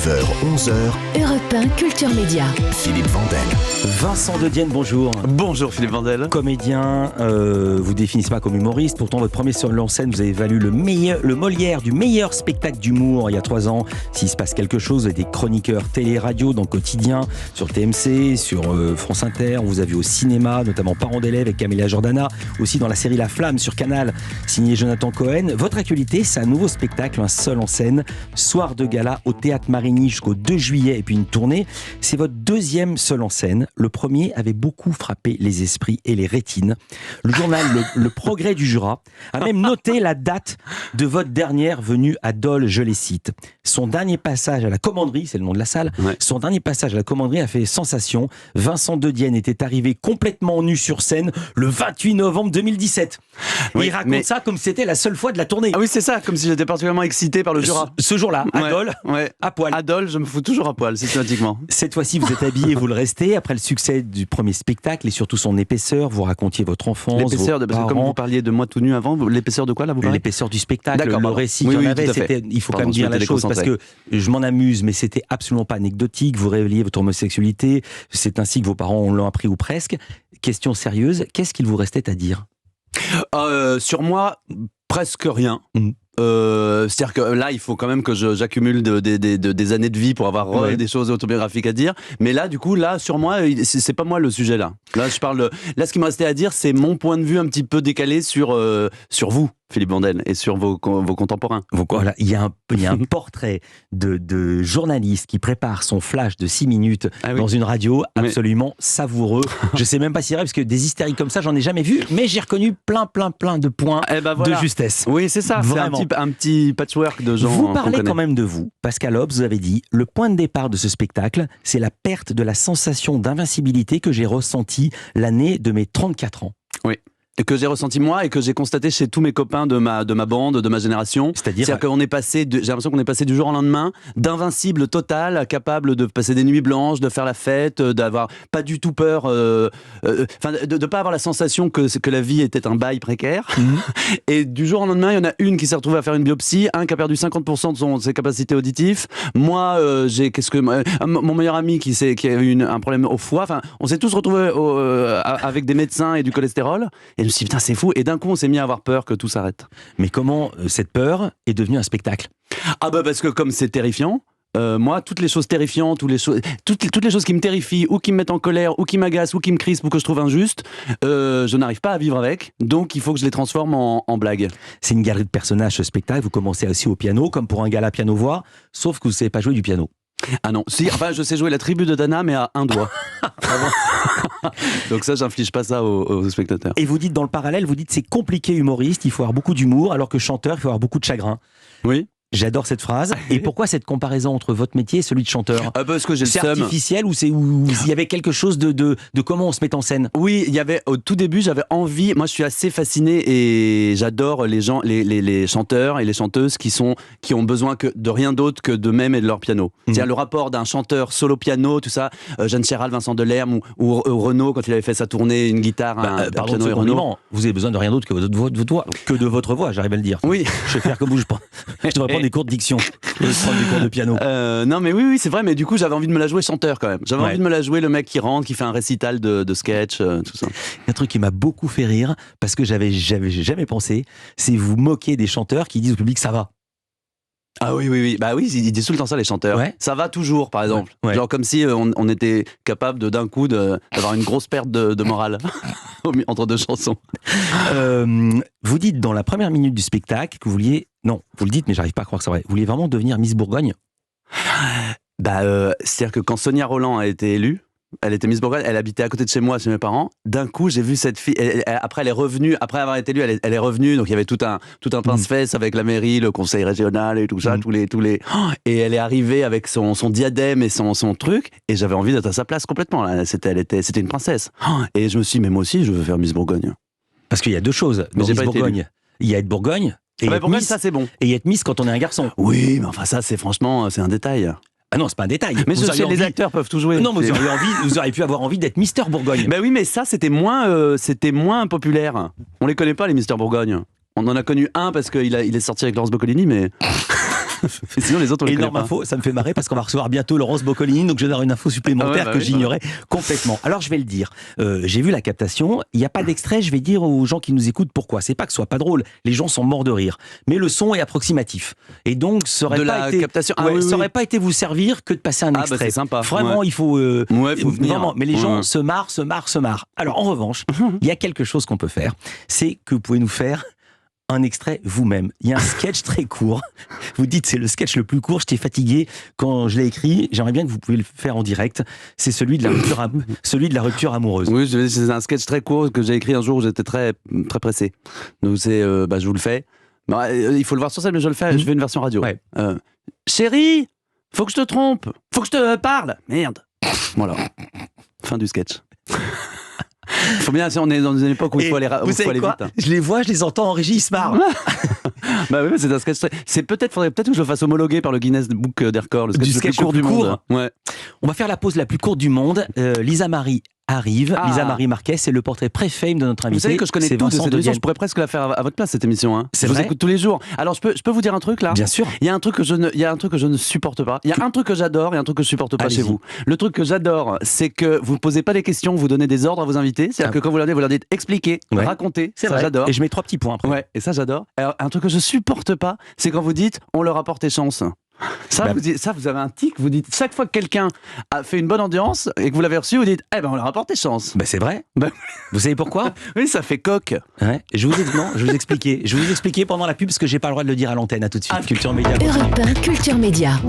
9h, 11h, Europe 1 Culture Média. Philippe Vandel. Vincent De Dienne, bonjour. Bonjour Philippe Vandel. Comédien, vous définissez pas comme humoriste, pourtant votre premier seul en scène, vous avez valu le Molière du meilleur spectacle d'humour il y a 3 ans. S'il se passe quelque chose, vous êtes des chroniqueurs télé-radio dans le quotidien, sur TMC, sur France Inter, on vous a vu au cinéma, notamment Parents d'élèves avec Camélia Jordana, aussi dans la série La Flamme sur Canal, signé Jonathan Cohen. Votre actualité, c'est un nouveau spectacle, un seul en scène, soir de gala au Théâtre Marigny jusqu'au 2 juillet et puis une tournée. C'est votre deuxième seul en scène. Le premier avait beaucoup frappé les esprits et les rétines. Le journal Le Progrès du Jura a même noté la date de votre dernière venue à Dole, je les cite. Son dernier passage à la commanderie, c'est le nom de la salle, son dernier passage à la commanderie a fait sensation. Vincent De Dienne était arrivé complètement nu sur scène le 28 novembre 2017. Oui, et il raconte ça comme si c'était la seule fois de la tournée. Ah oui, c'est ça, comme si j'étais particulièrement excité par le Jura. Ce jour-là, à Dole, à poil. À Dole, je me fous toujours à poil, systématiquement. Cette fois-ci, vous êtes habillé, vous le restez. Après le succès du premier spectacle et surtout son épaisseur, vous racontiez votre enfance, l'épaisseur, vos parce que parents. comme vous parliez de moi tout nu avant, l'épaisseur de quoi là vous parlez? L'épaisseur du spectacle, D'accord, le pardon. récit Oui, qu'il y en oui, avait, tout à fait. c'était, il faut Pardon, quand même dire je la m'étais chose, parce que je m'en amuse, mais c'était absolument pas anecdotique. Vous révéliez votre homosexualité, c'est ainsi que vos parents l'ont appris ou presque. Question sérieuse, qu'est-ce qu'il vous restait à dire? Sur moi, presque rien. C'est-à-dire que là, il faut quand même que j'accumule des années de vie pour avoir des choses autobiographiques à dire. Mais là, du coup, là, sur moi, c'est pas moi le sujet là. Là, je parle. Là, ce qui me restait à dire, c'est mon point de vue un petit peu décalé sur vous, Philippe Vandel, et sur vos contemporains. Voilà, il y a un portrait de journaliste qui prépare son flash de 6 minutes dans une radio absolument savoureux. Je sais même pas si c'est vrai, parce que des hystériques comme ça, j'en ai jamais vu, mais j'ai reconnu plein de points de justesse. Oui, c'est ça. Vraiment. C'est un petit patchwork de gens. Vous parlez quand même de vous. Pascal Obst, vous avez dit, le point de départ de ce spectacle, c'est la perte de la sensation d'invincibilité que j'ai ressentie l'année de mes 34 ans. Oui. Et que j'ai ressenti moi et que j'ai constaté chez tous mes copains de ma bande, de ma génération. C'est-à-dire qu'on est passé, j'ai l'impression qu'on est passé du jour au lendemain d'invincible total, capable de passer des nuits blanches, de faire la fête, d'avoir pas du tout peur, de pas avoir la sensation que la vie était un bail précaire. Et du jour au lendemain, il y en a une qui s'est retrouvée à faire une biopsie, un qui a perdu 50% de ses capacités auditives. Moi, mon meilleur ami qui a eu un problème au foie. Enfin, on s'est tous retrouvés avec des médecins et du cholestérol. Et je me suis dit, putain, c'est fou. Et d'un coup, on s'est mis à avoir peur que tout s'arrête. Mais comment cette peur est devenue un spectacle? Parce que comme c'est terrifiant, moi, toutes les choses terrifiantes, toutes les choses qui me terrifient, ou qui me mettent en colère, ou qui m'agacent, ou qui me crispent, ou que je trouve injustes, je n'arrive pas à vivre avec. Donc, il faut que je les transforme en blagues. C'est une galerie de personnages, ce spectacle. Vous commencez aussi au piano, comme pour un gala piano-voix, sauf que vous ne savez pas jouer du piano. Ah non, si, enfin je sais jouer la tribu de Dana, mais à un doigt. Donc ça, j'inflige pas ça aux spectateurs. Et vous dites dans le parallèle, vous dites c'est compliqué humoriste, il faut avoir beaucoup d'humour, alors que chanteur, il faut avoir beaucoup de chagrin. Oui. J'adore cette phrase. Et pourquoi cette comparaison entre votre métier et celui de chanteur? Parce que j'ai le seum. C'est artificiel ou il y avait quelque chose de comment on se met en scène? Oui, il y avait au tout début, j'avais envie. Moi, je suis assez fasciné et j'adore les gens, les chanteurs et les chanteuses qui ont besoin de rien d'autre que d'eux-mêmes et de leur piano. C'est-à-dire le rapport d'un chanteur solo piano, tout ça. Jeanne Chéral, Vincent Delerme ou Renaud quand il avait fait sa tournée, une guitare, un piano et Renaud. Vous avez besoin de rien d'autre que de votre voix, j'arrive à le dire. Oui. Je vais faire comme vous. Je devrais prendre des cours de diction, prendre des cours de piano. Non mais oui, c'est vrai, mais du coup j'avais envie de me la jouer chanteur quand même. J'avais envie de me la jouer le mec qui rentre, qui fait un récital de sketch, tout ça. Un truc qui m'a beaucoup fait rire, parce que j'avais jamais pensé, c'est vous moquer des chanteurs qui disent au public ça va. Ah oui. Bah oui, ils disent tout le temps ça, les chanteurs. Ça va toujours, par exemple. Genre comme si on était capable d'un coup d'avoir une grosse perte de morale entre deux chansons. Vous dites dans la première minute du spectacle que vous vouliez... Non, vous le dites, mais j'arrive pas à croire que c'est vrai. Vous vouliez vraiment devenir Miss Bourgogne? C'est-à-dire que quand Sonia Rolland a été élue, elle était Miss Bourgogne, elle habitait à côté de chez moi, chez mes parents. D'un coup, j'ai vu cette fille. Après, elle est revenue. Après avoir été élue, elle est revenue. Donc, il y avait tout un pince-fesse avec la mairie, le conseil régional et tout ça, tous les. Et elle est arrivée avec son diadème et son truc. Et j'avais envie d'être à sa place complètement. Là. C'était une princesse. Et je me suis dit, mais moi aussi, je veux faire Miss Bourgogne. Parce qu'il y a deux choses. Dans Miss Bourgogne, il y a être Bourgogne. Et Bourgogne, ça c'est bon. Et être Miss quand on est un garçon. Oui, mais enfin ça, c'est un détail. Ah non, c'est pas un détail. Mais les acteurs peuvent tout jouer. Non, mais vous auriez pu avoir envie d'être Mister Bourgogne. Ben oui, mais ça, c'était moins populaire. On les connaît pas, les Mister Bourgogne. On en a connu un parce qu'il est sorti avec Laurence Boccolini, mais... Sinon, les autres, on les connaît Énorme pas. info, ça me fait marrer parce qu'on va recevoir bientôt Laurence Boccolini, donc je vais avoir une info supplémentaire que j'ignorais complètement. Alors je vais le dire, j'ai vu la captation, il n'y a pas d'extrait, je vais dire aux gens qui nous écoutent pourquoi. C'est pas que ce soit pas drôle, les gens sont morts de rire, mais le son est approximatif. Et donc ça aurait De pas la été, captation. Ah ouais, oui, ça oui. aurait pas été vous servir que de passer un Ah, bah, extrait. c'est sympa. Vraiment, Ouais. il faut, Faut venir. vraiment, mais les gens Ouais. se marrent. Alors en revanche, il y a quelque chose qu'on peut faire, c'est que vous pouvez nous faire un extrait vous-même. Il y a un sketch très court. Vous dites c'est le sketch le plus court. J'étais fatigué quand je l'ai écrit. J'aimerais bien que vous pouvez le faire en direct. C'est celui de la rupture amoureuse. Oui, c'est un sketch très court que j'ai écrit un jour où j'étais très pressé. Donc je vous le fais. Bah, il faut le voir sur scène, mais je le fais. Je fais une version radio. Ouais. Chérie, faut que je te trompe. Faut que je te parle. Merde. Voilà. Fin du sketch. Faut bien, on est dans une époque où il faut aller, vous savez quoi vite. Je les vois, je les entends en régie, ils se marrent. Bah oui, c'est un sketch faudrait peut-être que je le fasse homologuer par le Guinness Book des records, le sketch, le plus court du monde. Ouais. On va faire la pause la plus courte du monde. Lisa Marie arrive. Ah. Lisa Marie Marquez, c'est le portrait pré-fame de notre invité. Vous savez que je connais c'est tout de Vincent cette émission, Dedienne. je pourrais presque la faire à votre place cette émission. Hein. C'est je vous vrai écoute tous les jours. Alors je peux vous dire un truc là. Bien sûr. Il y a un truc que je ne supporte pas. Il y a un truc que j'adore et un truc que je supporte pas Allez-y. chez vous. Le truc que j'adore, c'est que vous posez pas les questions, vous donnez des ordres à vos invités. C'est-à-dire que quand vous leur dites expliquez, Ouais. racontez. C'est Ça vrai. j'adore. Et je mets 3 petits points après. Ouais, et ça j'adore. Alors un truc que je supporte pas, c'est quand vous dites on leur a porté chance. Ça, Bah, vous avez un tic, vous dites chaque fois que quelqu'un a fait une bonne audience et que vous l'avez reçu, vous dites on leur a porté chance. Bah, c'est vrai. Bah- Vous savez pourquoi Oui, ça fait coq. Ouais. Je vais vous expliquer. Je vais vous expliquer pendant la pub parce que j'ai pas le droit de le dire à l'antenne. À tout de suite. Culture Média. Europe 1, Culture Média.